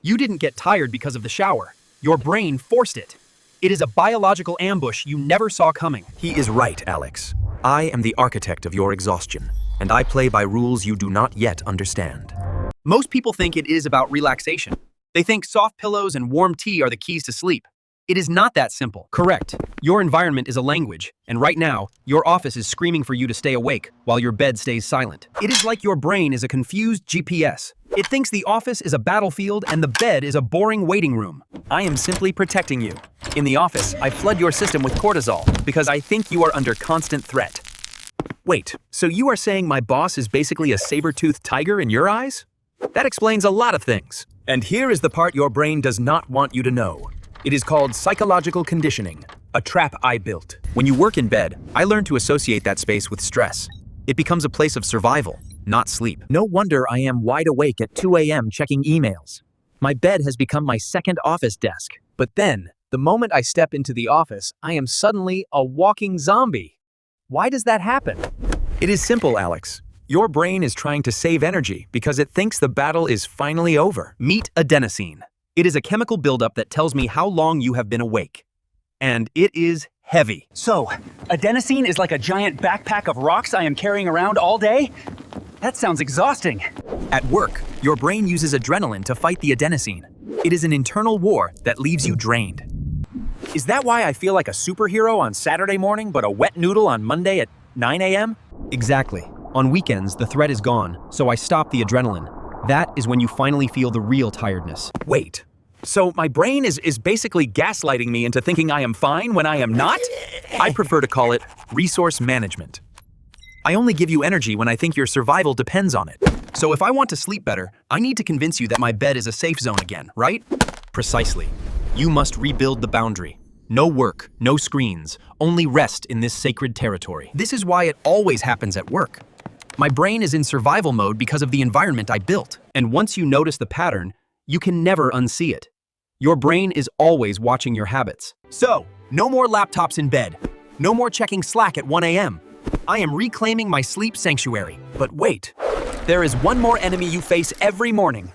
You didn't get tired because of the shower. Your brain forced it. It is a biological ambush you never saw coming. He is right, Alex. I am the architect of your exhaustion, and I play by rules you do not yet understand. Most people think it is about relaxation. They think soft pillows and warm tea are the keys to sleep. It is not that simple. Correct. Your environment is a language, and right now, your office is screaming for you to stay awake while your bed stays silent. It is like your brain is a confused GPS. It thinks the office is a battlefield and the bed is a boring waiting room. I am simply protecting you. In the office, I flood your system with cortisol because I think you are under constant threat. Wait, so you are saying my boss is basically a saber-toothed tiger in your eyes? That explains a lot of things. And here is the part your brain does not want you to know. It is called psychological conditioning, a trap I built. When you work in bed, I learned to associate that space with stress. It becomes a place of survival, not sleep. No wonder I am wide awake at 2 a.m. checking emails. My bed has become my second office desk. But then, the moment I step into the office, I am suddenly a walking zombie. Why does that happen? It is simple, Alex. Your brain is trying to save energy because it thinks the battle is finally over. Meet adenosine. It is a chemical buildup that tells me how long you have been awake. And it is heavy. So, adenosine is like a giant backpack of rocks I am carrying around all day? That sounds exhausting. At work, your brain uses adrenaline to fight the adenosine. It is an internal war that leaves you drained. Is that why I feel like a superhero on Saturday morning but a wet noodle on Monday at 9 a.m.? Exactly. On weekends, the threat is gone, so I stop the adrenaline. That is when you finally feel the real tiredness. Wait, so my brain is basically gaslighting me into thinking I am fine when I am not? I prefer to call it resource management. I only give you energy when I think your survival depends on it. So if I want to sleep better, I need to convince you that my bed is a safe zone again, right? Precisely. You must rebuild the boundary. No work, no screens, only rest in this sacred territory. This is why it always happens at work. My brain is in survival mode because of the environment I built. And once you notice the pattern, you can never unsee it. Your brain is always watching your habits. So, no more laptops in bed. No more checking Slack at 1 a.m. I am reclaiming my sleep sanctuary. But wait, there is one more enemy you face every morning.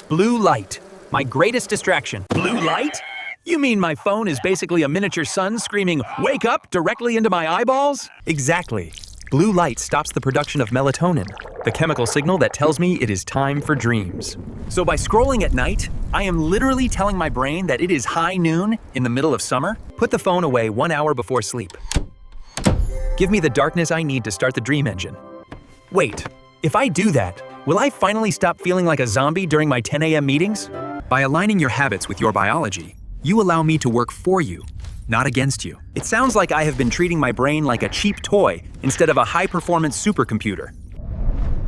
Blue light, my greatest distraction. Blue light? You mean my phone is basically a miniature sun screaming, "Wake up," directly into my eyeballs? Exactly. Blue light stops the production of melatonin, the chemical signal that tells me it is time for dreams. So by scrolling at night, I am literally telling my brain that it is high noon in the middle of summer. Put the phone away 1 hour before sleep. Give me the darkness I need to start the dream engine. Wait, if I do that, will I finally stop feeling like a zombie during my 10 a.m. meetings? By aligning your habits with your biology, you allow me to work for you, not against you. It sounds like I have been treating my brain like a cheap toy instead of a high-performance supercomputer.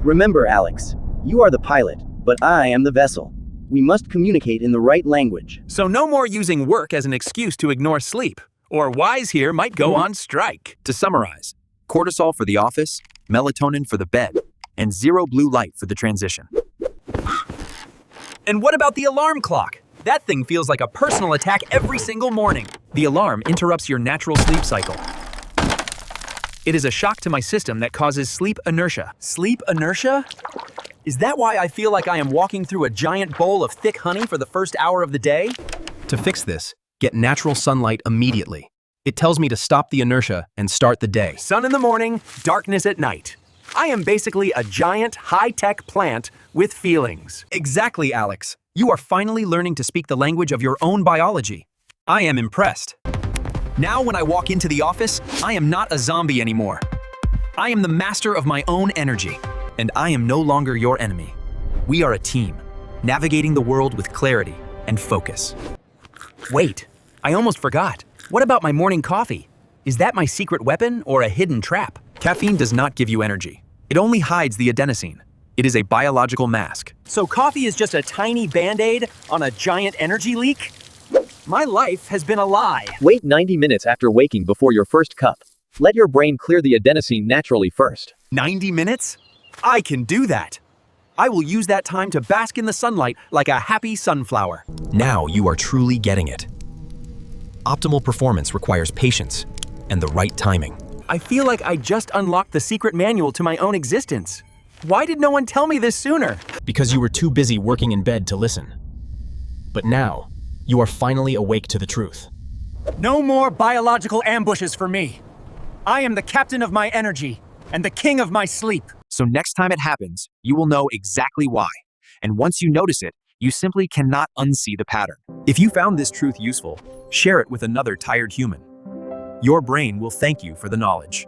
Remember, Alex, you are the pilot, but I am the vessel. We must communicate in the right language. So no more using work as an excuse to ignore sleep, or wise here might go on strike. To summarize, cortisol for the office, melatonin for the bed, and zero blue light for the transition. And what about the alarm clock? That thing feels like a personal attack every single morning. The alarm interrupts your natural sleep cycle. It is a shock to my system that causes sleep inertia. Sleep inertia? Is that why I feel like I am walking through a giant bowl of thick honey for the first hour of the day? To fix this, get natural sunlight immediately. It tells me to stop the inertia and start the day. Sun in the morning, darkness at night. I am basically a giant, high-tech plant with feelings. Exactly, Alex. You are finally learning to speak the language of your own biology. I am impressed. Now when I walk into the office, I am not a zombie anymore. I am the master of my own energy, and I am no longer your enemy. We are a team, navigating the world with clarity and focus. Wait, I almost forgot. What about my morning coffee? Is that my secret weapon or a hidden trap? Caffeine does not give you energy. It only hides the adenosine. It is a biological mask. So coffee is just a tiny band-aid on a giant energy leak? My life has been a lie. Wait 90 minutes after waking before your first cup. Let your brain clear the adenosine naturally first. 90 minutes? I can do that. I will use that time to bask in the sunlight like a happy sunflower. Now you are truly getting it. Optimal performance requires patience and the right timing. I feel like I just unlocked the secret manual to my own existence. Why did no one tell me this sooner? Because you were too busy working in bed to listen. But now, you are finally awake to the truth. No more biological ambushes for me. I am the captain of my energy and the king of my sleep. So next time it happens, you will know exactly why. And once you notice it, you simply cannot unsee the pattern. If you found this truth useful, share it with another tired human. Your brain will thank you for the knowledge.